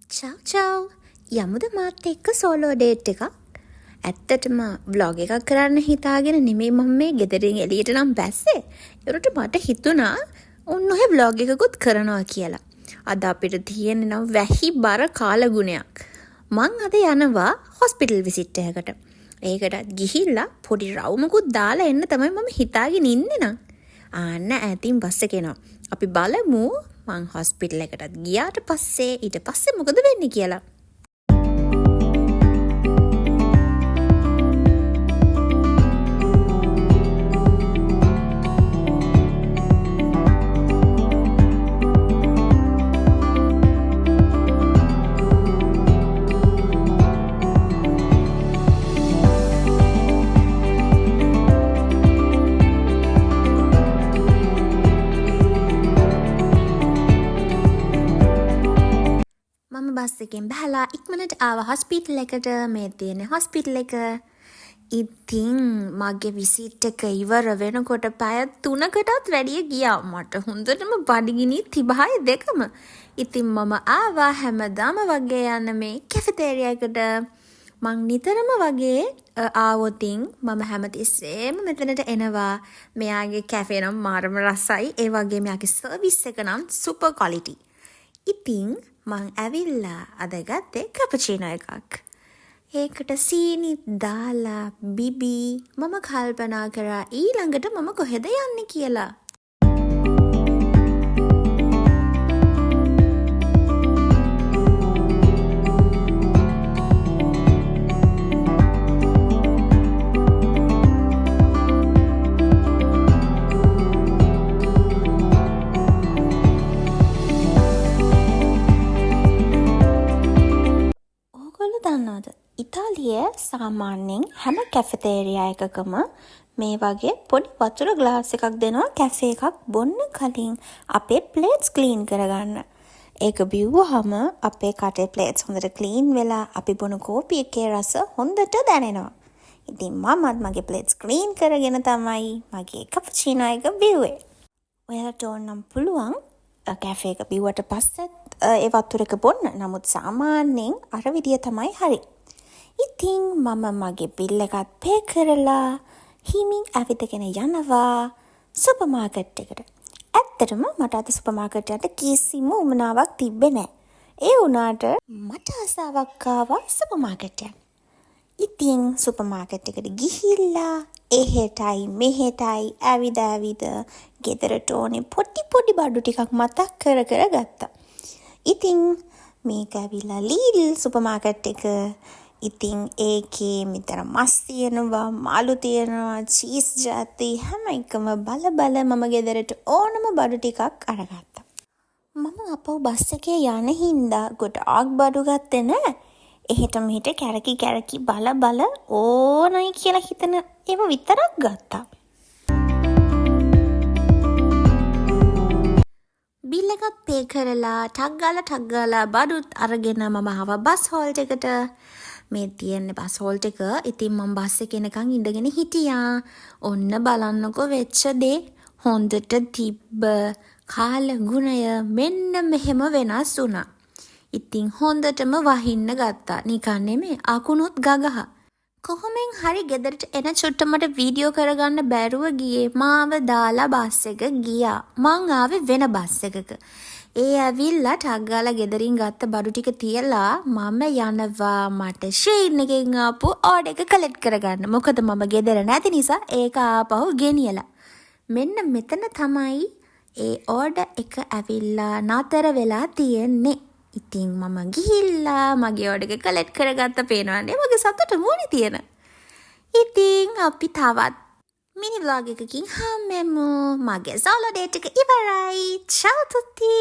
Ciao යමුද මාත් එක්ක solo date එකක්. ඇත්තටම ව්ලොග් එකක් කරන්න හිතාගෙන නෙමෙයි මම මේ ගෙදරින් එළියට නම් බැස්සේ. ඒකට මට හිතුණා ඔන්න ඔය ව්ලොග් එකකුත් කරනවා කියලා. අද අපිට තියෙන්නේ නම් වැහි බර කාලගුණයක්. මං අද යනවා හොස්පිටල් විසිට් එකකට. ඒකටත් ගිහිල්ලා පොඩි රවුමකුත් දාලා එන්න තමයි මම හිතාගෙන ඉන්නේ නම්. ආන්න ඈතින් බස් එක එනවා. අපි බලමු මං හොස්පිටල් එකටත් ගියාට පස්සේ ඊට පස්සේ මොකද වෙන්නේ කියලා. බස් එකෙන් බහලා ඉක්මනට ආව හොස්පිටල් එකට. මේ තියෙන හොස්පිටල් එක. ඉතින් මගේ විසිට් එක ඉවර වෙනකොට පැය 3කටත් වැඩිය ගියා. මට හොඳටම බඩගිනි තිබහයි දෙකම. ඉතින් මම ආවා හැමදාම වගේ යන මේ කැෆෙටේරියා එකට. මං නිතරම වගේ ආවොතින් මම හැමතිස්සෙම මෙතනට එනවා. මෙයාගේ කැෆේ නම් මාරම රසයි. ඒ වගේ මෙයාගේ සර්විස් එක නම් සුපර් ක්වොලිටි. ඉතින් මං ඇවිල්ලා අද ගත්තේ කැපචිනෝ එකක්. ඒකට සීනිත් දාලා බිබී මම කල්පනා කරා ඊළඟට මම කොහෙද යන්නේ කියලා. දන්නවද? ඉතාලියේ සාමාන්‍යයෙන් හැම කැෆෙටේරියා එකකම මේ වගේ පොඩි වතුර ග්ලාස් එකක් දෙනවා කැෆේ එකක් බොන්න කලින් අපේ ප්ලේට්ස් ක්ලීන් කරගන්න. ඒක බිව්වහම අපේ කටේ ප්ලේට්ස් හොඳට ක්ලීන් වෙලා අපි බොන කෝපි එකේ රස හොඳට දැනෙනවා. ඉතින් මමත් මගේ ප්ලේට්ස් ක්ලීන් කරගෙන තමයි මගේ කැපචිනෝ එක බිව්වේ. ඔයාලට ඕනම් පුළුවන් කැෆේ එක බිව්වට පස්සෙත් ඒ වතුර එක බොන්න. නමුත් සාමාන්‍යයෙන් අර විදිය තමයි හරි. ඉතින් මම මගේ බිල් එකත් පේ කරලා හිමින් ඇවිදගෙන යනවා සුපර් මාකට් එකට. ඇත්තටම මට අද සුපර් මාකට් එකට කිසිම උවමනාවක් තිබ්බේ නැහැ. ඒ වුණාට මට ආසාවක් ආවා සුපර් මාකට් යන්න. ඉතින් සුපර් මාකට් එකට ගිහිල්ලා එහෙටයි මෙහෙටයි ඇවිද ගෙදරට ඕනේ පොඩි බඩු ටිකක් මතක් කර ගත්තා. ඉතින් මේක ඇවිල්ලා ලීඩල් සුපර් මාකට් එක. ඉතින් ඒකේ මෙතන මස් තියෙනවා, මාළු තියෙනවා, චීස් ජාති හැම එකම බල මම ගෙදරට ඕනම බඩු ටිකක් අරගත්තා. මම අපව බස් එකේ යන හින්දා ගොඩාක් බඩු ගත්තේ නෑ. එහෙට මෙහෙට කැරකි බල ඕනයි කියලා හිතන ඒව විතරක් ගත්තා. බිල් එකත් පේ කරලා ටක් ගාලා බඩුත් අරගෙන මම ආවා බස් හෝල්ට් එකට. මේ තියෙන්නේ බස් හෝල්ට් එක. ඉතින් මම බස් එකේ එනකන් ඉඳගෙන හිටියා. ඔන්න බලන්නකෝ වෙච්ච දේ. හොඳට තිබ්බ කාල ගුණය මෙන්න මෙහෙම වෙනස් වුණා. ඉතින් හොඳටම වහින්න ගත්තා. නිකන් නෙමෙයි අකුණුත් ගගහ. කොහොමෙන් හරි ගෙදරට එන චුට්ටමට වීඩියෝ කරගන්න බැරුව ගියේ මාව දාලා බස් එක ගියා. මං ආවේ වෙන බස් එකක. ඒ ඇවිල්ලා ටක් ගාලා ගෙදරින් ගත්ත බඩු ටික තියලා මම යනවා මට ෂේන් එකෙන් ආපු ඕඩර් එක කලෙක්ට් කරගන්න. මොකද මම ගෙදර නැති නිසා ඒක ආපහු ගෙනියලා. මෙන්න මෙතන තමයි ඒ ඕඩර් එක ඇවිල්ලා නතර වෙලා තියෙන්නේ. ඉතින් මම ගිහිල්ලා මගේ ඕඩර් එක කලෙක්ට් කරගත්ත පේනවනේ මගේ සතුට මොනේ තියෙන. ඉතින් අපි තවත් මිනි ව්ලොග් එකකින් හම්බෙමු. මගේ සෝලෝ ඩේට් එක ඉවරයි. චව් තුති.